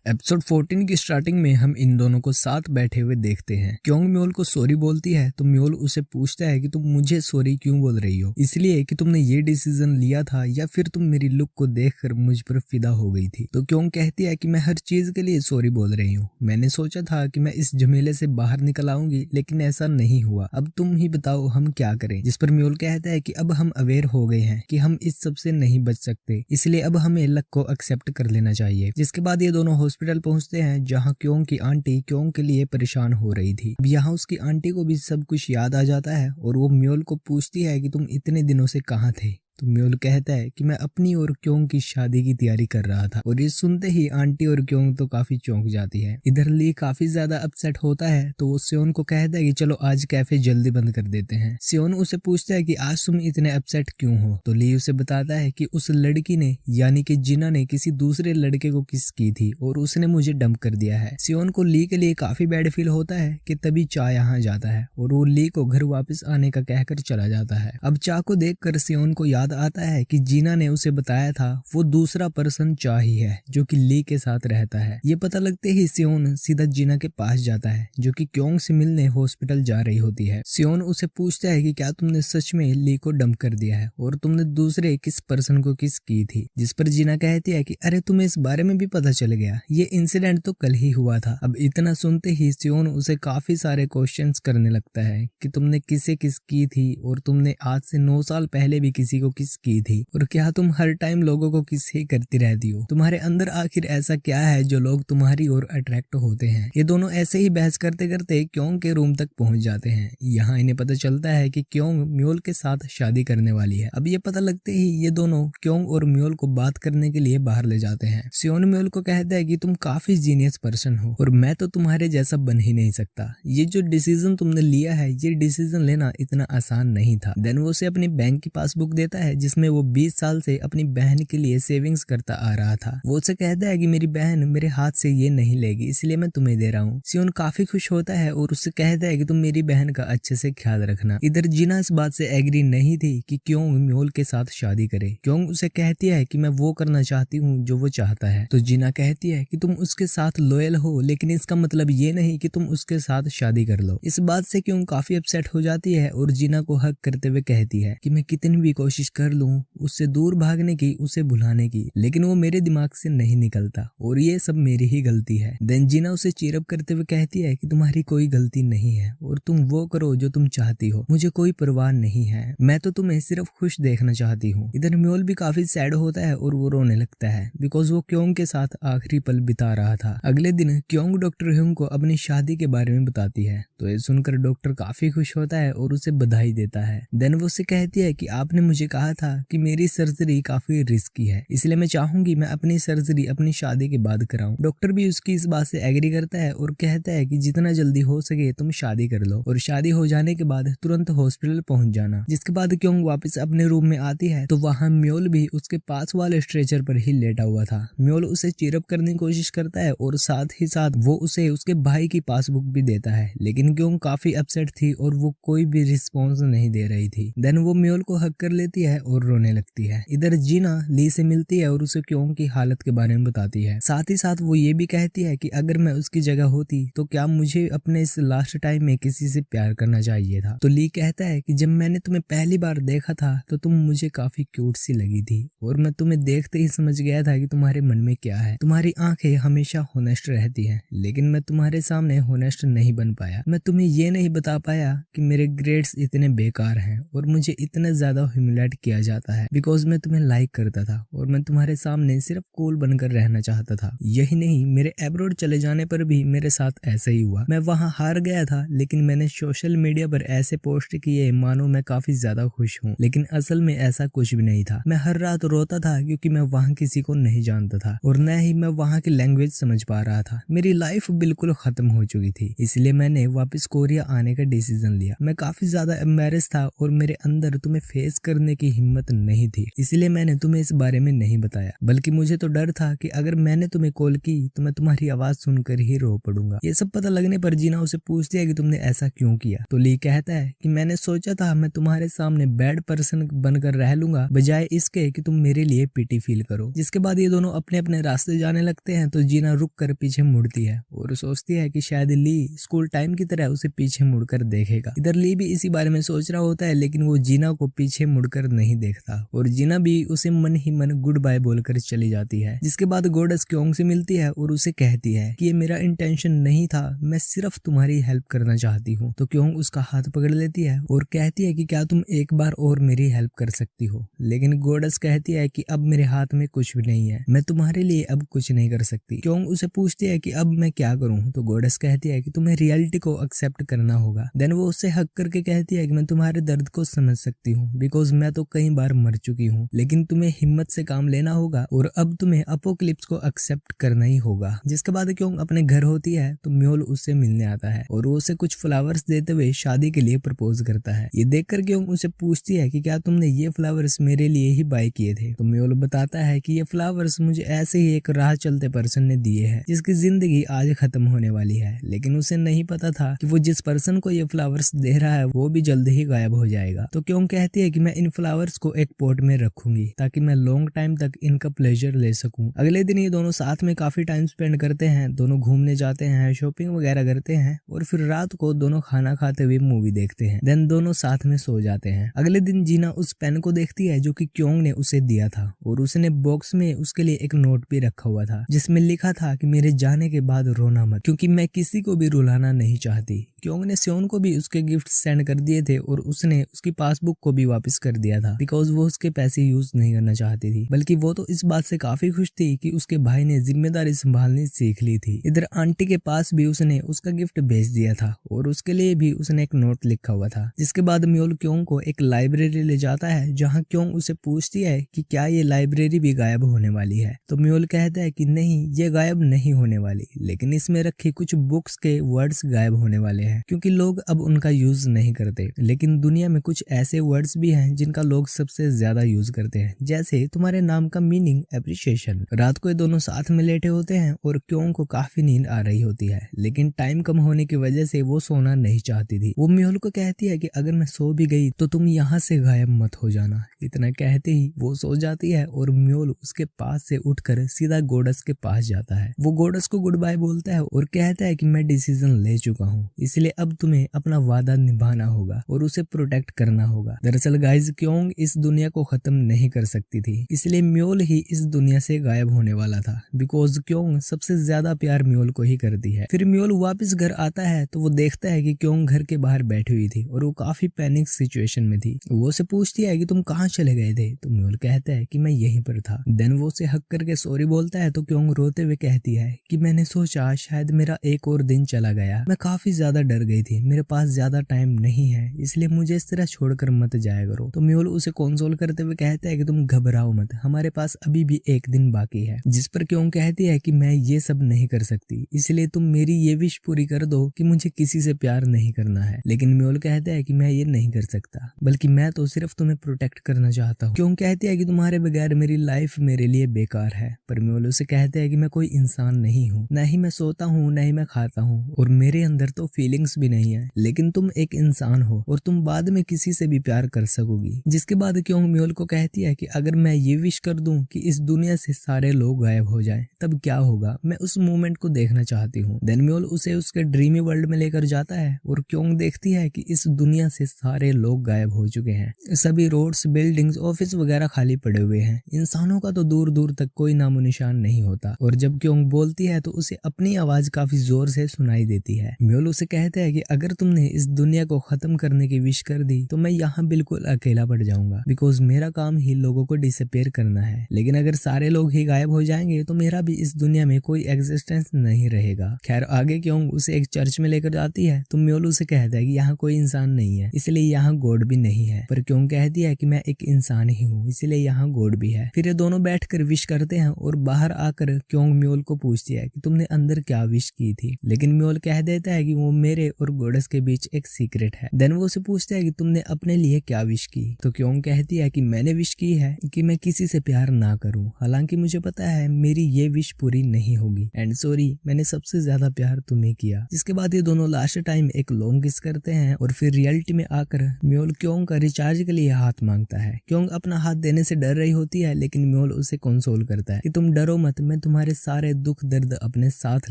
Episode 14 की starting में हम इन दोनों को साथ बैठे हुए देखते हैं। क्योंग म्योल को सॉरी बोलती है तो म्योल उसे पूछता है कि तुम मुझे सॉरी क्यों बोल रही हो, इसलिए कि तुमने ये डिसीजन लिया था या फिर तुम मेरी लुक को देखकर मुझ पर फिदा हो गई थी। तो क्योंग कहती है कि मैं हर चीज के लिए सॉरी बोल रही हूँ। मैंने सोचा था कि मैं इस झमेले से बाहर निकल आऊंगी, लेकिन ऐसा नहीं हुआ। अब तुम ही बताओ हम क्या करें। जिस पर म्योल कहता है कि अब हम अवेयर हो गए हैं कि हम इस सब से नहीं बच सकते, इसलिए अब हमें लक को एक्सेप्ट कर लेना चाहिए। जिसके बाद ये दोनों हॉस्पिटल पहुंचते हैं जहां क्योंग की आंटी क्योंग के लिए परेशान हो रही थी। अब यहाँ उसकी आंटी को भी सब कुछ याद आ जाता है और वो म्योल को पूछती है कि तुम इतने दिनों से कहाँ थे। तो म्योल कहता है कि मैं अपनी और क्योंग की शादी की तैयारी कर रहा था। और ये सुनते ही आंटी और क्योंग तो काफी चौंक जाती है। इधर ली काफी ज्यादा अपसेट होता है तो वो सियोन को कहता है कि चलो आज कैफे जल्दी बंद कर देते हैं। सियोन उसे पूछता है कि आज तुम इतने अपसेट क्यों हो। तो ली उसे बताता है कि उस लड़की ने यानी कि जिना ने किसी दूसरे लड़के को किस की थी और उसने मुझे डंप कर दिया है। सियोन को ली के लिए काफी बैड फील होता है कि तभी चा यहाँ जाता है और वो ली को घर वापस आने का कहकर चला जाता है। अब चा को देखकर सियोन को याद आता है कि जीना ने उसे बताया था वो दूसरा पर्सन चा ही है जो कि ली के साथ रहता है। ये पता लगते ही सियोन सीधा जीना के पास जाता है जो कि क्योंग से मिलने हॉस्पिटल जा रही होती है। सियोन उसे पूछता है कि क्या तुमने सच में ली को डंप कर दिया है और तुमने दूसरे किस पर्सन को किस की थी। जिस पर जीना कहती है कि अरे तुम्हें इस बारे में भी पता चल गया, ये इंसिडेंट तो कल ही हुआ था। अब इतना सुनते ही सियोन उसे काफी सारे क्वेश्चंस करने लगता है कि तुमने किसे किस की थी और तुमने आज से 9 साल पहले भी किसी को किस की थी और क्या तुम हर टाइम लोगों को किस ही करती रहती हो। तुम्हारे अंदर आखिर ऐसा क्या है जो लोग तुम्हारी ओर अट्रैक्ट होते हैं। ये दोनों ऐसे ही बहस करते करते क्योंग के रूम तक पहुंच जाते हैं। यहाँ इन्हें पता चलता है कि क्योंग म्योल के साथ शादी करने वाली है। अब ये पता लगते ही ये दोनों क्योंग और म्योल को बात करने के लिए बाहर ले जाते हैं। सियोन म्योल को कहता है कि तुम काफी जीनियस पर्सन हो और मैं तो तुम्हारे जैसा बन ही नहीं सकता। ये जो डिसीजन तुमने लिया है, ये डिसीजन लेना इतना आसान नहीं था। देन वो उसे अपनी बैंक की पासबुक देता है जिसमें वो 20 साल से अपनी बहन के लिए सेविंग्स करता आ रहा था। वो उसे कहता है कि मेरी बहन मेरे हाथ से ये नहीं लेगी, इसलिए मैं तुम्हें दे रहा हूँ। सियोन काफी खुश होता है और उससे कहता है कि तुम मेरी बहन का अच्छे से ख्याल रखना। इधर जीना इस बात से एग्री नहीं थी कि क्योंग म्योल के साथ शादी करे। क्योंग उसे कहती है कि मैं वो करना चाहती हूँ जो वो चाहता है। तो जीना कहती है कि तुम उसके साथ लॉयल हो, लेकिन इसका मतलब ये नहीं कि तुम उसके साथ शादी कर लो। इस बात से क्योंग काफी अपसेट हो जाती है और जीना को हक करते हुए कहती है कि मैं कितनी भी कोशिश कर लूं उससे दूर भागने की, उसे भुलाने की, लेकिन वो मेरे दिमाग से नहीं निकलता और ये सब मेरी ही गलती है। देन जीना उसे चीरअप करते हुए कहती है कि तुम्हारी कोई गलती नहीं है और तुम वो करो जो तुम चाहती हो, मुझे कोई परवाह नहीं है, मैं तो तुम्हें सिर्फ खुश देखना चाहती हूँ। इधर म्योल भी काफी सैड होता है और वो रोने लगता है बिकॉज वो क्योंग के साथ आखिरी पल बिता रहा था। अगले दिन क्योंग डॉक्टर ह्यूंग को अपनी शादी के बारे में बताती है तो ये सुनकर डॉक्टर काफी खुश होता है और उसे बधाई देता है। देन वो उसे कहती है कि आपने मुझे कहा था कि मेरी सर्जरी काफी रिस्की है, इसलिए मैं चाहूंगी मैं अपनी सर्जरी अपनी शादी के बाद कराऊं। डॉक्टर भी उसकी इस बात से एग्री करता है और कहता है कि जितना जल्दी हो सके तुम शादी कर लो और शादी हो जाने के बाद तुरंत हॉस्पिटल पहुंच जाना। जिसके बाद क्योंग वापस अपने रूम में आती है तो वहाँ म्योल भी उसके पास वाले स्ट्रेचर पर ही लेटा हुआ था। म्योल उसे चीरअप करने की कोशिश करता है और साथ ही साथ वो उसे उसके भाई की पासबुक भी देता है, लेकिन क्योंग काफी अपसेट थी और वो कोई भी रिस्पॉन्स नहीं दे रही थी। देन वो म्योल को हक कर लेती है और रोने लगती है। इधर जीना ली से मिलती है और उसे क्योंग की हालत के बारे में बताती है। साथ ही साथ वो ये भी कहती है कि अगर मैं उसकी जगह होती तो क्या मुझे अपने इस लास्ट टाइम में किसी से प्यार करना चाहिए था। तो ली कहता है कि जब मैंने तुम्हें पहली बार देखा था तो तुम मुझे काफी क्यूट सी लगी थी और मैं तुम्हें देखते ही समझ गया था कि तुम्हारे मन में क्या है। तुम्हारी आंखें हमेशा होनेस्ट रहती है, लेकिन मैं तुम्हारे सामने होनेस्ट नहीं बन पाया। मैं तुम्हें ये नहीं बता पाया कि मेरे ग्रेड्स इतने बेकार हैं और मुझे इतना ज्यादा ह्यूमिलेट किया जाता है बिकॉज मैं तुम्हें लाइक करता था और मैं तुम्हारे सामने सिर्फ कूल बनकर रहना चाहता था। यही नहीं, मेरे एब्रोड चले जाने पर भी मेरे साथ ऐसा ही हुआ। मैं वहाँ हार गया था, लेकिन मैंने सोशल मीडिया पर ऐसे पोस्ट किए मानो मैं काफी ज्यादा खुश हूँ, लेकिन असल में ऐसा कुछ भी नहीं था। मैं हर रात रोता था क्योंकि मैं वहाँ किसी को नहीं जानता था और न ही मैं वहाँ की लैंग्वेज समझ पा रहा था। मेरी लाइफ बिल्कुल खत्म हो चुकी थी, इसलिए मैंने वापस कोरिया आने का डिसीजन लिया। मैं काफी ज्यादा एम्बैरेस था और मेरे अंदर तुम्हें फेस करने की की हिम्मत नहीं थी, इसलिए मैंने तुम्हें इस बारे में नहीं बताया, बल्कि मुझे तो डर था कि अगर मैंने तुम्हें कॉल की तो मैं तुम्हारी आवाज सुनकर ही रो पड़ूंगा। ये सब पता लगने पर जीना उसे पूछती है कि तुमने ऐसा क्यों किया। तो ली कहता है कि मैंने सोचा था मैं तुम्हारे सामने बैड पर्सन बनकर रह लूंगा बजाय इसके कि तुम मेरे लिए पिटी फील करो। जिसके बाद ये दोनों अपने अपने रास्ते जाने लगते हैं तो जीना रुक कर पीछे मुड़ती है और सोचती है कि शायद ली स्कूल टाइम की तरह उसे पीछे मुड़कर देखेगा। इधर ली भी इसी बारे में सोच रहा होता है, लेकिन वो जीना को पीछे मुड़कर नहीं देखता और जीना भी उसे मन ही मन गुड बाय बोलकर चली जाती है। जिसके बाद गॉडेस क्योंग से मिलती है और उसे कहती है कि ये मेरा इंटेंशन नहीं था, मैं सिर्फ तुम्हारी हेल्प करना चाहती हूँ। तो क्योंग उसका हाथ पकड़ लेती है और कहती है कि क्या तुम एक बार और मेरी हेल्प कर सकती हो। लेकिन गॉडेस कहती है कि अब मेरे हाथ में कुछ भी नहीं है, मैं तुम्हारे लिए अब कुछ नहीं कर सकती। क्योंग उसे पूछती है कि अब मैं क्या करूँ। तो गॉडेस कहती है कि तुम्हें रियलिटी को एक्सेप्ट करना होगा। देन वो उससे हक करके कहती है कि मैं तुम्हारे दर्द को समझ सकती हूँ, बिकॉज मैं तो कई बार मर चुकी हूँ, लेकिन तुम्हें हिम्मत से काम लेना होगा और अब तुम्हें अपोक्लिप्स को एक्सेप्ट करना ही होगा। जिसके बाद क्योंग अपने घर होती है तो म्योल उससे मिलने आता है और वो उसे कुछ फ्लावर्स देते हुए शादी के लिए प्रपोज करता है। ये देखकर क्योंग उसे पूछती है कि क्या तुमने ये फ्लावर्स मेरे लिए ही बाय किए थे। तो म्योल बताता है कि ये फ्लावर्स मुझे ऐसे ही एक राह चलते पर्सन ने दिए हैं जिसकी जिंदगी आज खत्म होने वाली है, लेकिन उसे नहीं पता था कि वो जिस पर्सन को ये फ्लावर्स दे रहा है वो भी जल्द ही गायब हो जाएगा। तो क्योंग कहती है कि मैं इन फ्लावर्स को एक पॉट में रखूंगी ताकि मैं लॉन्ग टाइम तक इनका प्लेजर ले सकूं। अगले दिन ये दोनों साथ में काफी टाइम स्पेंड करते हैं, दोनों घूमने जाते हैं, शॉपिंग वगैरह करते हैं और फिर रात को दोनों खाना खाते हुए मूवी देखते हैं। देन दोनों साथ में सो जाते हैं। अगले दिन जीना उस पेन को देखती है जो कि क्योंग ने उसे दिया था और उसने बॉक्स में उसके लिए एक नोट भी रखा हुआ था जिसमें लिखा था कि मेरे जाने के बाद रोना मत, क्योंकि मैं किसी को भी रुलाना नहीं चाहती। क्योंग ने सियोन को भी उसके गिफ्ट सेंड कर दिए थे और उसने उसकी पासबुक को भी वापस कर दिया था बिकॉज वो उसके पैसे यूज नहीं करना चाहती थी, बल्कि वो तो इस बात से काफी खुश थी कि उसके भाई ने जिम्मेदारी संभालनी सीख ली थी। इधर आंटी के पास भी उसने उसका गिफ्ट भेज दिया था और उसके लिए भी उसने एक नोट लिखा हुआ था। जिसके बाद म्योल क्योंग को एक लाइब्रेरी ले जाता है जहाँ क्योंग उसे पूछती है कि क्या ये लाइब्रेरी भी गायब होने वाली है। तो म्योल कहता है कि नहीं, ये गायब नहीं होने वाली, लेकिन इसमें रखी कुछ बुक्स के वर्ड्स गायब होने वाले हैं क्योंकि लोग अब उनका यूज नहीं करते। लेकिन दुनिया में कुछ ऐसे वर्ड्स भी हैं जिनका लोग सबसे ज्यादा यूज करते हैं, जैसे तुम्हारे नाम का मीनिंग एप्रिशिएशन। रात को ये दोनों साथ में लेटे होते हैं और क्योंग को काफी नींद आ रही होती है, लेकिन टाइम कम होने की वजह से वो सोना नहीं चाहती थी। वो म्योल को कहती है कि अगर मैं सो भी गई तो तुम यहाँ से गायब मत हो जाना। इतना कहते ही वो सो जाती है और म्योल उसके पास से उठकर सीधा गॉडेस के पास जाता है। वो गॉडेस को गुड बाय बोलता है और कहता है कि मैं डिसीजन ले चुका हूँ, इसलिए अब तुम्हें अपना वादा निभाना होगा और उसे प्रोटेक्ट करना होगा। दरअसल गाइज क्योंग इस दुनिया को खत्म नहीं कर सकती थी, इसलिए म्योल ही इस दुनिया से गायब होने वाला था बिकॉज क्योंग सबसे ज्यादा प्यार म्योल को ही करती है। फिर म्योल वापस घर आता है तो वो देखता है कि क्योंग घर के बाहर बैठी हुई थी और वो काफी पैनिक सिचुएशन में थी। वो उसे पूछती है कि तुम कहाँ चले गए थे। तो म्योल कहता है कि मैं यहीं पर था। देन वो उसे हक करके सॉरी बोलता है तो क्योंग रोते हुए कहती है कि मैंने सोचा शायद मेरा एक और दिन चला गया, मैं काफी ज्यादा डर गई थी, मेरे पास ज्यादा टाइम नहीं है, इसलिए मुझे इस तरह छोड़कर मत जाया करो। तो म्योल उसे कंसोल करते हुए कहता है कि तुम घबराओ मत, हमारे पास अभी भी एक दिन बाकी है। जिस पर क्योंग कहती है कि मैं ये सब नहीं कर सकती, इसलिए तुम मेरी ये विश पूरी कर दो कि मुझे किसी से प्यार नहीं करना है। लेकिन म्योल कहता है कि मैं ये नहीं कर सकता, बल्कि मैं तो सिर्फ तुम्हें प्रोटेक्ट करना चाहता हूँ। क्योंग कहती है कि तुम्हारे बगैर मेरी लाइफ मेरे लिए बेकार है। पर म्योल उसे कहता है कि मैं कोई इंसान नहीं हूँ, न ही मैं सोता हूँ, न ही मैं खाता हूँ और मेरे अंदर तो फीलिंग्स भी नहीं है, लेकिन तुम एक इंसान हो और तुम बाद में किसी से भी प्यार कर सकोगी। जिसके बाद क्योंग म्योल को कहती है कि अगर मैं ये विश कर दूं कि इस दुनिया से सारे लोग गायब हो जाएं, तब क्या होगा, मैं उस मोमेंट को देखना चाहती हूँ। देन म्योल उसे उसके ड्रीमी वर्ल्ड में लेकर जाता है और क्योंग देखती है कि इस दुनिया से सारे लोग गायब हो चुके हैं, सभी रोड्स, बिल्डिंग्स, ऑफिस वगैरह खाली पड़े हुए हैं, इंसानों का तो दूर दूर तक कोई नामो निशान नहीं होता। और जब क्योंग बोलती है तो उसे अपनी आवाज काफी जोर से सुनाई देती है। म्योल उसे कहता है कि अगर तुमने इस दुनिया को खत्म करने की विश कर दी तो मैं यहाँ बिल्कुल अकेला पड़ जाऊंगा, बिकॉज मेरा काम ही लोगों को डिसअपीयर करना है। लेकिन अगर सारे लोग ही गायब हो जाएंगे तो मेरा भी इस दुनिया में कोई एग्जिस्टेंस नहीं रहेगा। खैर आगे क्योंग उसे एक चर्च में लेकर जाती है तो म्योल उसे कहता है कि यहाँ कोई इंसान नहीं है, इसलिए यहाँ गॉड भी नहीं है। पर क्योंग कहती है कि मैं एक इंसान ही हूँ, इसलिए यहाँ गॉड भी है। फिर ये दोनों बैठकर विश करते हैं और बाहर आकर क्योंग म्योल को पूछती है कि तुमने अंदर क्या विश की थी। लेकिन म्योल कह देता है कि वो मेरे और गॉडेस के बीच एक सीक्रेट है। देन वो उसे पूछता है कि तुमने अपने लिए क्या विश की। तो क्योंग कहती है कि मैंने विश की है कि मैं किसी से प्यार ना करूं, हालांकि मुझे पता है मेरी ये विश पूरी नहीं होगी एंड सॉरी, मैंने सबसे ज्यादा प्यार तुम्हें किया। जिसके बाद ये दोनों लास्ट टाइम एक लॉन्ग किस करते हैं और फिर रियलिटी में आकर म्योल क्योंग का रिचार्ज के लिए हाथ मांगता है। क्योंग अपना हाथ देने से डर रही होती है, लेकिन म्योल उसे कंसोल करता है कि तुम डरो मत, मैं तुम्हारे सारे दुख दर्द अपने साथ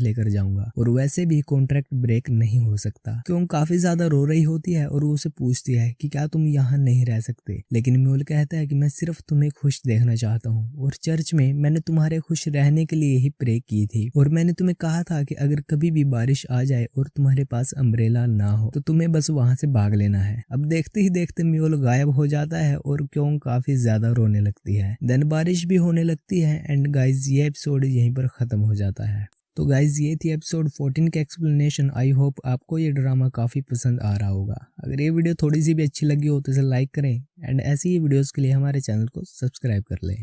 लेकर जाऊंगा और वैसे भी कॉन्ट्रैक्ट ब्रेक नहीं हो सकता। क्योंग काफी ज्यादा रो रही होती है और वो उसे पूछती है कि क्या तुम यहाँ नहीं रह सकते, लेकिन म्योल कहता है कि मैं सिर्फ तुम्हें खुश देखना चाहता हूँ और चर्च में मैंने तुम्हारे खुश रहने के लिए ही प्रे की थी और मैंने तुम्हें कहा था कि अगर कभी भी बारिश आ जाए और तुम्हारे पास अम्ब्रेला ना हो तो तुम्हें बस वहां से भाग लेना है। अब देखते ही देखते म्योल गायब हो जाता है और क्योंग काफी ज्यादा रोने लगती है। देन बारिश भी होने लगती है एंड गाइज ये एपिसोड यहीं पर खत्म हो जाता है। तो गाइज ये थी एपिसोड 14 की एक्सप्लेनेशन। आई होप आपको ये ड्रामा काफी पसंद आ रहा होगा। अगर ये वीडियो थोड़ी सी भी अच्छी लगी हो तो इसे लाइक करें एंड ऐसी ही वीडियोस के लिए हमारे चैनल को सब्सक्राइब कर लें।